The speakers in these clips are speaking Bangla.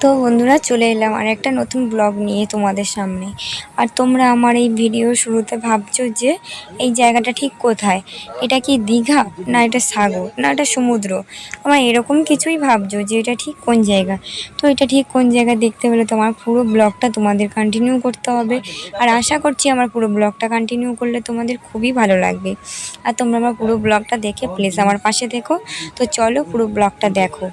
তো বন্ধুরা চলে এলাম আর একটা নতুন ব্লগ নিয়ে তোমাদের সামনে। আর তোমরা আমার এই ভিডিওর শুরুতে ভাবছো যে এই জায়গাটা ঠিক কোথায়, এটা কি দীঘা না এটা সাগর না এটা সমুদ্র, তোমরা এরকম কিছুই ভাবছো যে এটা ঠিক কোন জায়গা। তো এটা ঠিক কোন জায়গা দেখতে হলে তোমার পুরো ব্লগটা তোমাদের কন্টিনিউ করতে হবে। আর আশা করছি আমার পুরো ব্লগটা কন্টিনিউ করলে তোমাদের খুবই ভালো লাগবে। আর তোমরা আমার পুরো ব্লগটা দেখে প্লিজ আমার পাশে দেখো। তো চলো পুরো ব্লগটা দেখো।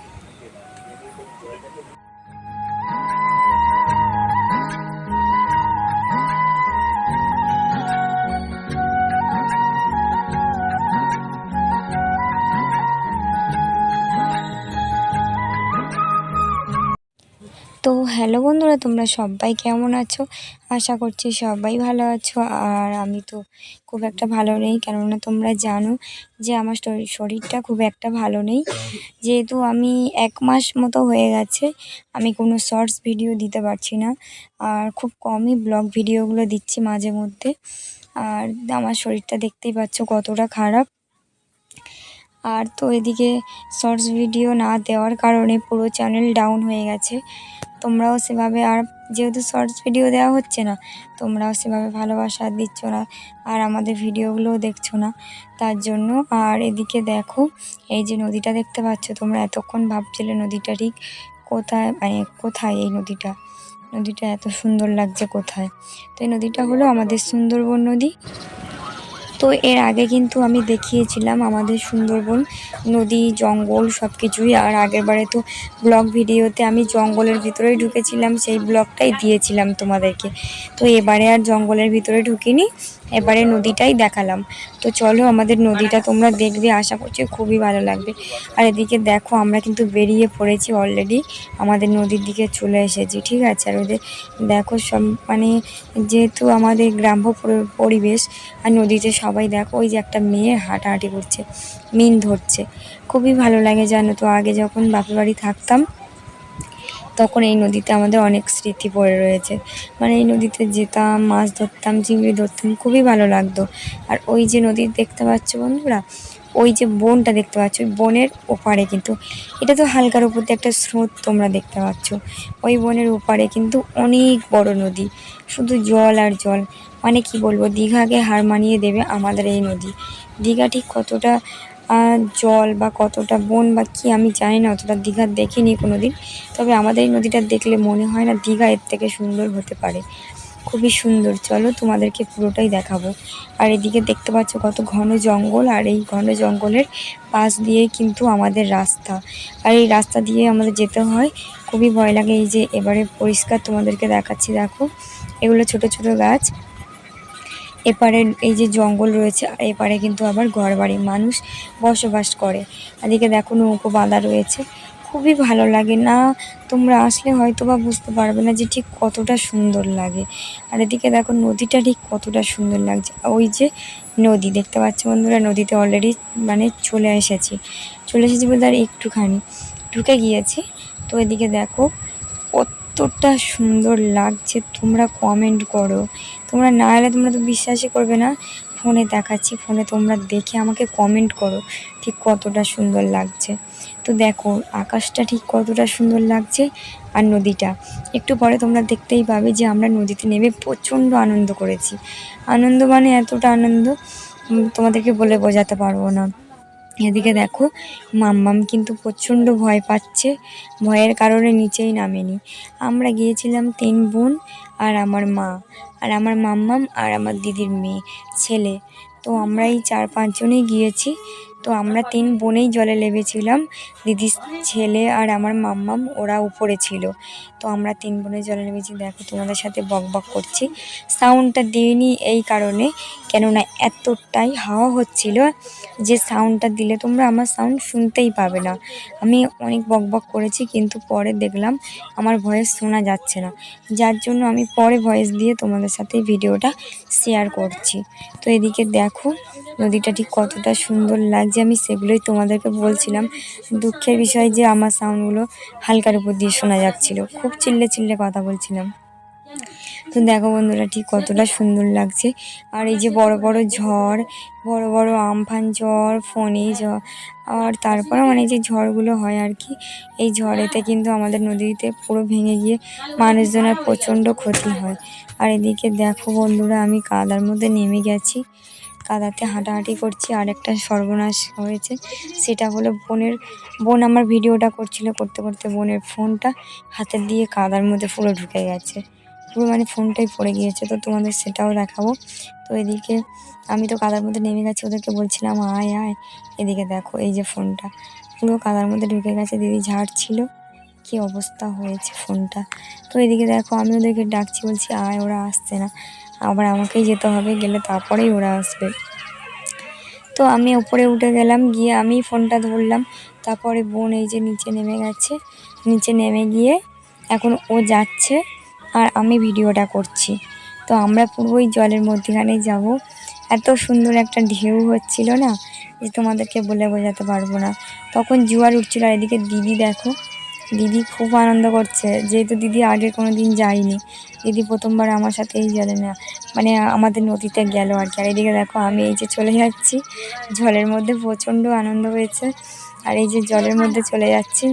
তো হ্যালো বন্ধুরা, তোমরা সবাই কেমন আছো? আশা করছি সবাই ভালো আছো। আর আমি তো খুব একটা ভালো নেই, কেননা তোমরা জানো যে আমার শরীরটা খুব একটা ভালো নেই। যেহেতু আমি 1 মাস মতো হয়ে গেছে আমি কোনো শর্টস ভিডিও দিতে পারছি না, আর খুব কমই ব্লগ ভিডিওগুলো দিচ্ছি মাঝে মধ্যে। আর আমার শরীরটা দেখতেই পাচ্ছ কতটা খারাপ। আর তো এদিকে শর্টস ভিডিও না দেওয়ার কারণে পুরো চ্যানেল ডাউন হয়ে গেছে। তোমরাও সেভাবে, আর যেহেতু শর্টস ভিডিও দেওয়া হচ্ছে না, তোমরাও সেভাবে ভালোবাসা দিচ্ছ না আর আমাদের ভিডিওগুলোও দেখছো না, তার জন্য। আর এদিকে দেখো, এই যে নদীটা দেখতে পাচ্ছ, তোমরা এতক্ষণ ভাবছিলে নদীটা ঠিক কোথায়, মানে কোথায় এই নদীটা এত সুন্দর লাগছে কোথায়। তো এই নদীটা হলো আমাদের সুন্দরবন নদী। তো এর আগে কিন্তু আমি দেখিয়েছিলাম আমাদের সুন্দরবন নদী জঙ্গল সব কিছুই। আর আগেরবারে তো ব্লগ ভিডিওতে আমি জঙ্গলের ভিতরেই ঢুকেছিলাম, সেই ব্লগটাই দিয়েছিলাম তোমাদেরকে। তো এবারে আর জঙ্গলের ভিতরে ঢুকিনি, এবারে নদীটাই দেখালাম। তো চলো আমাদের নদীটা তোমরা দেখবে, আশা করছি খুবই ভালো লাগবে। আর এদিকে দেখো আমরা কিন্তু বেরিয়ে পড়েছি অলরেডি, আমাদের নদীর দিকে চলে এসেছি, ঠিক আছে। আর ওদের দেখো সব, মানে যেহেতু আমাদের গ্রাম্য পরিবেশ, আর নদীতে সবাই দেখো ওই যে একটা মেয়ে হাঁটাহাঁটি করছে, মিন ধরছে, খুবই ভালো লাগে জানো তো। আগে যখন বাপের বাড়ি থাকতাম তখন এই নদীতে আমাদের অনেক স্মৃতি পড়ে রয়েছে, মানে এই নদীতে যেতাম, মাছ ধরতাম, চিংড়ি ধরতাম, খুবই ভালো লাগতো। আর ওই যে নদী দেখতে পাচ্ছ বন্ধুরা, ওই যে বনটা দেখতে পাচ্ছ, ওই বনের ওপারে কিন্তু, এটা তো হালকার উপর দিয়ে একটা স্রোত তোমরা দেখতে পাচ্ছ, ওই বনের ওপারে কিন্তু অনেক বড় নদী, শুধু জল আর জল। মানে কি বলবো, দীঘাকে হার মানিয়ে দেবে আমাদের এই নদী। দীঘা ঠিক কতটা জল বা কতটা বন বা কি আমি জানি না, অতটা দীঘার দেখিনি কোনো দিন। তবে আমাদের এই নদীটা দেখলে মনে হয় না দীঘা এর থেকে সুন্দর হতে পারে, খুবই সুন্দর। চলো তোমাদেরকে পুরোটাই দেখাবো। আর এদিকে দেখতে পাচ্ছ কত ঘন জঙ্গল, আর এই ঘন জঙ্গলের পাশ দিয়ে কিন্তু আমাদের রাস্তা, আর এই রাস্তা দিয়ে আমাদের যেতে হয়, খুবই ভয় লাগে। এই যে এবারে পরিষ্কার তোমাদেরকে দেখাচ্ছি, দেখো এগুলো ছোট ছোট গাছ। এপারে এই যে জঙ্গল রয়েছে, আর এপারে কিন্তু আবার ঘরবাড়ি, মানুষ বসবাস করে। এদিকে দেখো নৌকো বাঁধা রয়েছে, খুবই ভালো লাগে না, তোমরা আসলে হয়তো বা বুঝতে পারবে না যে ঠিক কতটা সুন্দর লাগে। আর এদিকে দেখো নদীটা ঠিক কতটা সুন্দর লাগছে। ওই যে নদী দেখতে পাচ্ছ বন্ধুরা, নদীতে অলরেডি মানে চলে এসেছি বলতে আর একটুখানি ঢুকে গিয়েছি। তো এদিকে দেখো কতটা সুন্দর লাগছে, তোমরা কমেন্ট করো। তোমরা না এলে তোমরা তো বিশ্বাসই করবে না, ফোনে দেখাচ্ছি, ফোনে তোমরা দেখে আমাকে কমেন্ট করো ঠিক কতটা সুন্দর লাগছে। তো দেখো আকাশটা ঠিক কতটা সুন্দর লাগছে, আর নদীটা একটু পরে তোমরা দেখতেই পাবে যে আমরা নদীতে নেমে প্রচণ্ড আনন্দ করেছি। আনন্দ মানে এতটা আনন্দ তোমাদেরকে বলে বোঝাতে পারবো না। এদিকে দেখো মাম্মাম কিন্তু প্রচণ্ড ভয় পাচ্ছে, ভয়ের কারণে নিচেই নামেনি। আমরা গিয়েছিলাম 3 বোন আর আমার মা, আর আমার মাম্মাম আর আমার দিদির মেয়ে ছেলে। তো আমরা এই 4-5 জনেই গিয়েছি। তো আমরা 3 বোনেই জলে নেমেছিলাম, দিদির ছেলে আর আমার মাম্মাম ওরা উপরে ছিল। তো আমরা 3 বোনে জলে নেমেছি। দেখো তোমাদের সাথে বক বক করছি, সাউন্ডটা দিইনি এই কারণে, কেননা এতটাই হাওয়া হচ্ছিল যে সাউন্ডটা দিলে তোমরা আমার সাউন্ড শুনতেই পাবে না। আমি অনেক বকবক করেছি, কিন্তু পরে দেখলাম আমার ভয়েস শোনা যাচ্ছে না, যার জন্য আমি পরে ভয়েস দিয়ে তোমাদের সাথে ভিডিওটা শেয়ার করছি। তো এদিকে দেখো নদীটা ঠিক কতটা সুন্দর লাগছে, আমি সেগুলোই তোমাদেরকে বলছিলাম। দুঃখের বিষয় যে আমার সাউন্ডগুলো হালকার উপর দিয়ে শোনা যাচ্ছিল, খুব চিল্লে চিল্লে কথা বলছিলাম। তো দেখো বন্ধুরা ঠিক কতটা সুন্দর লাগছে। আর এই যে বড় বড় ঝড়, বড় বড় আমফান ঝড়, ফণি ঝড়, আর তারপরে মানে যে ঝড়গুলো হয় আর কি, এই ঝড়েতে কিন্তু আমাদের নদীতে পুরো ভেঙে গিয়ে মানুষজনের প্রচণ্ড ক্ষতি হয়। আর এদিকে দেখো বন্ধুরা আমি কাদার মধ্যে নেমে গেছি, কাদাতে হাঁটাহাঁটি করছি। আর একটা সর্বনাশ হয়েছে, সেটা হলো বোন আমার ভিডিওটা করছিল, করতে করতে বোনের ফোনটা হাতের দিয়ে কাদার মধ্যে পুরো ঢুকে গেছে, পুরো মানে ফোনটাই পড়ে গিয়েছে। তো তোমাদের সেটাও দেখাবো। তো এদিকে আমি তো কাদার মধ্যে নেমে গেছি, ওদেরকে বলছিলাম আয় আয়। এদিকে দেখো এই যে ফোনটা পুরো কাদার মধ্যে ঢুকে গেছে, দিদি ঝাড়ছিল, কি অবস্থা হয়েছে ফোনটা। তো এদিকে দেখো আমি ওদেরকে ডাকছি, বলছি আয়, ওরা আসছে না, আবার আমাকেই যেতে হবে, গেলে তারপরেই ওরা আসবে। তো আমি উপরে উঠে গেলাম, গিয়ে আমি ফোনটা ধরলাম। তারপরে বোন এই যে নিচে নেমে গেছে, নিচে নেমে গিয়ে এখন ও যাচ্ছে আর আমি ভিডিওটা করছি। তো আমরা পুরো ওই জলের মধ্যখানেই যাব। এত সুন্দর একটা ঢেউ হচ্ছিল না, যে তোমাদেরকে বলে বোঝাতে পারবো না। তখন জোয়ার উঠছিল। আর এদিকে দিদি দেখো, দিদি খুব আনন্দ করছে, যেহেতু দিদি আগে কোনো দিন যায়নি। দিদি প্রথমবার আমার সাথে এই জলে না মানে আমাদের নদীতে গেল আর কি। আর এদিকে দেখো আমি এই যে চলে যাচ্ছি জলের মধ্যে, প্রচণ্ড আনন্দ হয়েছে। আর এই যে জলের মধ্যে চলে যাচ্ছি,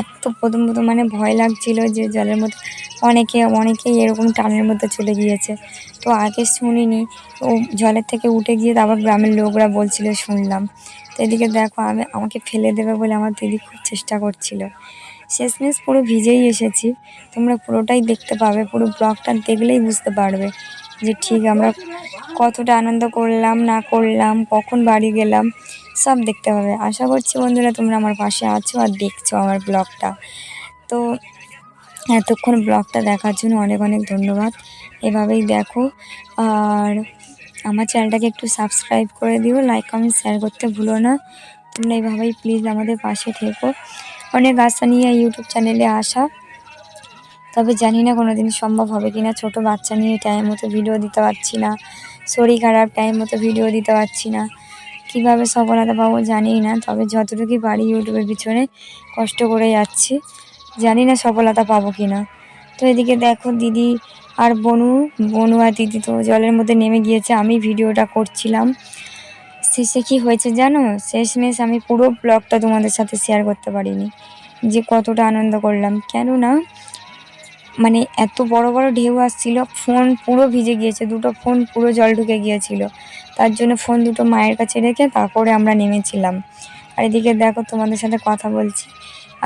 এত প্রথম মানে ভয় লাগছিল যে জলের মধ্যে অনেকেই এরকম টানের মধ্যে চলে গিয়েছে। তো আগে শুনিনি, ও জলের থেকে উঠে গিয়ে তারপর গ্রামের লোকরা বলছিল, শুনলাম। তো এদিকে দেখো আমাকে ফেলে দেবে বলে আমার দিদি খুব চেষ্টা করছিল। শেষমেশ পুরো ভিজেই এসেছি, তোমরা পুরোটাই দেখতে পাবে, পুরো ব্লগটা দেখলেই বুঝতে পারবে যে ঠিক আমরা কতটা আনন্দ করলাম না করলাম, কখন বাড়ি গেলাম, সব দেখতে পাবে। আশা করছি বন্ধুরা তোমরা আমার পাশে আছো আর দেখছো আমার ব্লগটা। তো এতক্ষণ ব্লগটা দেখার জন্য অনেক অনেক ধন্যবাদ। এভাবেই দেখো, আর আমার চ্যানেলটাকে একটু সাবস্ক্রাইব করে দিও, লাইক কমেন্ট শেয়ার করতে ভুলো না। তোমরা এইভাবেই প্লিজ আমাদের পাশে থেকো। অনেক আশা নিয়ে ইউটিউব চ্যানেলে আসা, তবে জানি না কোনো দিন সম্ভব হবে কি না। ছোটো বাচ্চা নিয়ে টাইম মতো ভিডিও দিতে পারছি না, শরীর খারাপ, টাইম মতো ভিডিও দিতে পারছি না, কীভাবে সফলতা পাবো জানি না। তবে যতটুকুই পারি ইউটিউবের পিছনে কষ্ট করে যাচ্ছি, জানি না সফলতা পাবো কি না। তো এদিকে দেখো দিদি আর বনু আর দিদি তো জলের মধ্যে নেমে গিয়েছে, আমি ভিডিওটা করছিলাম। শেষে কী হয়েছে জানো, শেষমেশ আমি পুরো ব্লগটা তোমাদের সাথে শেয়ার করতে পারিনি যে কতটা আনন্দ করলাম। কেননা মানে এত বড় বড় ঢেউ আসছিল, ফোন পুরো ভিজে গিয়েছে, দুটো ফোন পুরো জল ঢুকে গিয়েছিল। তার জন্য ফোন দুটো মায়ের কাছে রেখে তারপরে আমরা নেমেছিলাম। আর এদিকে দেখো তোমাদের সাথে কথা বলছি।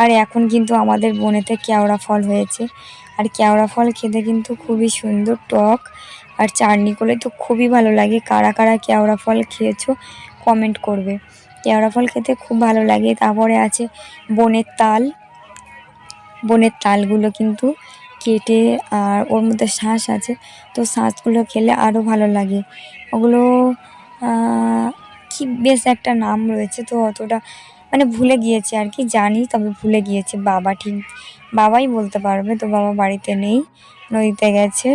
আর এখন কিন্তু আমাদের বনেতে কেওড়া ফল হয়েছে, আর কেওড়া ফল খেতে কিন্তু খুবই সুন্দর, টক, আর চাটনি করলে তো খুবই ভালো লাগে। কারা কারা কেওড়া ফল খেয়েছো কমেন্ট করবে। কেওড়া ফল খেতে খুব ভালো লাগে। তারপরে আছে বনের তাল, বনের তালগুলো কিন্তু কেটে, আর ওর মধ্যে শাঁস আছে, তো শাঁসগুলো খেলে আরও ভালো লাগে। ওগুলো কি বেশ একটা নাম রয়েছে, তো অতটা মানে ভুলে গিয়েছি আর কি, জানি তবে ভুলে গিয়েছি। বাবাই বলতে পারবে, তো বাবা বাড়িতে নেই, নদীতে গেছে।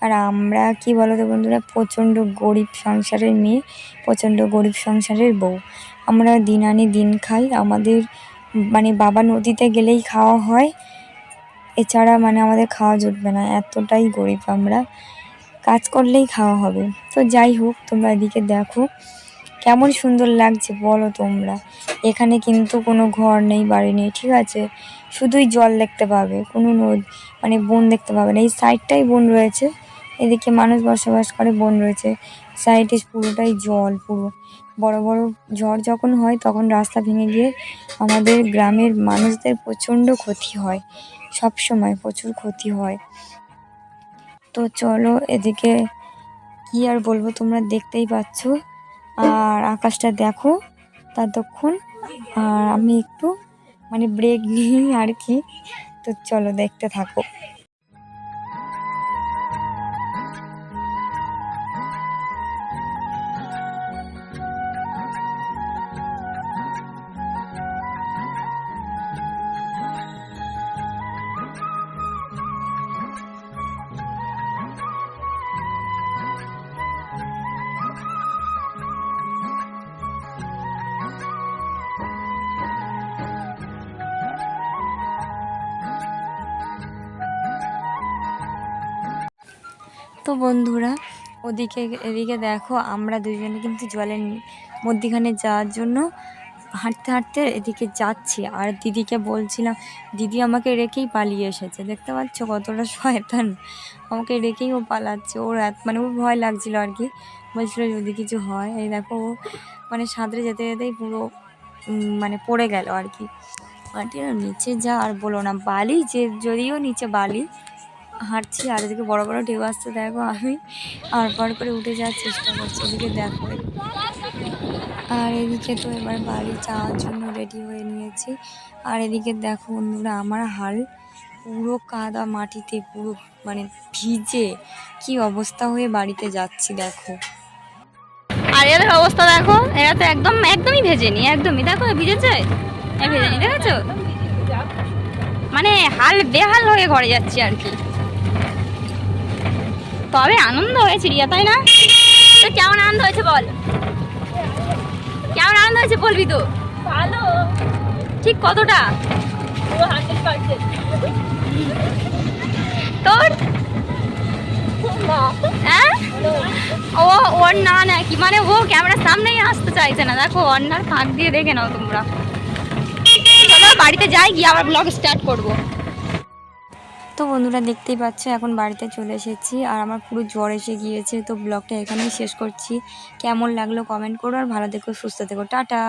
আর আমরা কি বলো তো বন্ধুরা, প্রচণ্ড গরিব সংসারের মেয়ে, প্রচণ্ড গরিব সংসারের বউ। আমরা দিন আনি দিন খাই, আমাদের মানে বাবা নদীতে গেলেই খাওয়া হয়, এছাড়া মানে আমাদের খাওয়া জুটবে না, এতটাই গরিব আমরা, কাজ করলেই খাওয়া হবে। তো যাই হোক, তোমরা এদিকে দেখো কেমন সুন্দর লাগছে বলো তোমরা। এখানে কিন্তু কোনো ঘর নেই, বাড়ি নেই, ঠিক আছে, শুধুই জল দেখতে পাবে, কোনো মানে বন দেখতে পাবে না। এই সাইডটাই বন রয়েছে, এদিকে মানুষ বসবাস করে, বন রয়েছে, সাইডে পুরোটাই জল। পুরো বড় বড় ঝড় যখন হয় তখন রাস্তা ভেঙে গিয়ে আমাদের গ্রামের মানুষদের প্রচণ্ড ক্ষতি হয়, সব সময় প্রচুর ক্ষতি হয়। তো চলো এদিকে কি আর বলবো, তোমরা দেখতেই পাচ্ছ। আর আকাশটা দেখো ততক্ষণ, আর আমি একটু মানে ব্রেক নিই আর কি। তো চলো দেখতে থাকো। তো বন্ধুরা এদিকে দেখো আমরা দুজনে কিন্তু জলের মধ্যিখানে যাওয়ার জন্য হাঁটতে হাঁটতে এদিকে যাচ্ছি। আর দিদিকে বলছিলাম, দিদি আমাকে রেখেই পালিয়ে এসেছে, দেখতে পাচ্ছ কতটা শয়তান, আমাকে রেখেই ও পালাচ্ছে। ওর মানে ওর ভয় লাগছিল আর কি, বলছিল যদি কিছু হয়। এই দেখো ও মানে সাঁতরে যেতে যেতেই পুরো মানে পড়ে গেল আর কি। মাটির নিচে যা আর বলো না, বালি যে যদিও নিচে বালি, হাঁটছি আর এদিকে বড় বড় ঢেউ আসতে দেখো, আমি আর পার করে উঠে যাওয়ার চেষ্টা করছি। এদিকে দেখো, আর এদিকে তো এবার বাড়ি যাওয়ার জন্য রেডি হয়ে নিয়েছি। আর এদিকে দেখো বন্ধুরা, আমার হাল পুরো কাদা মাটিতে, পুরো মানে ভিজে কি অবস্থা হয়ে বাড়িতে যাচ্ছি দেখো। আর এদের অবস্থা দেখো, এরা তো একদমই ভেজেনি, একদমই দেখো ভিজেছে, ভেজেনি, দেখেছো? মানে বেহাল হয়ে ঘরে যাচ্ছি আর কি। তবে আনন্দ হয়েছে রিয়া, তাই না? তো কেমন আনন্দ হয়েছে বল, কেমন আনন্দ হয়েছে বলবি তো? ভালো। ঠিক কতটা? 100%। তোর হ্যাঁ? ওর না কি মানে, ও ক্যামেরার সামনেই আসতে চাইছে না। দেখো অন্যার ফাঁক দিয়ে দেখে নাও তোমরা। চলো বাড়িতে যাই, গিয়ে আবার ব্লগ স্টার্ট করবো। তো বন্ধুরা দেখতেই পাচ্ছ এখন বাড়িতে চলে এসেছি, আর আমার পুরো জ্বর এসে গিয়েছে। তো ব্লগটা এখানেই শেষ করছি। কেমন লাগলো কমেন্ট করো, আর ভালো থেকো, সুস্থ থেকো, টাটা।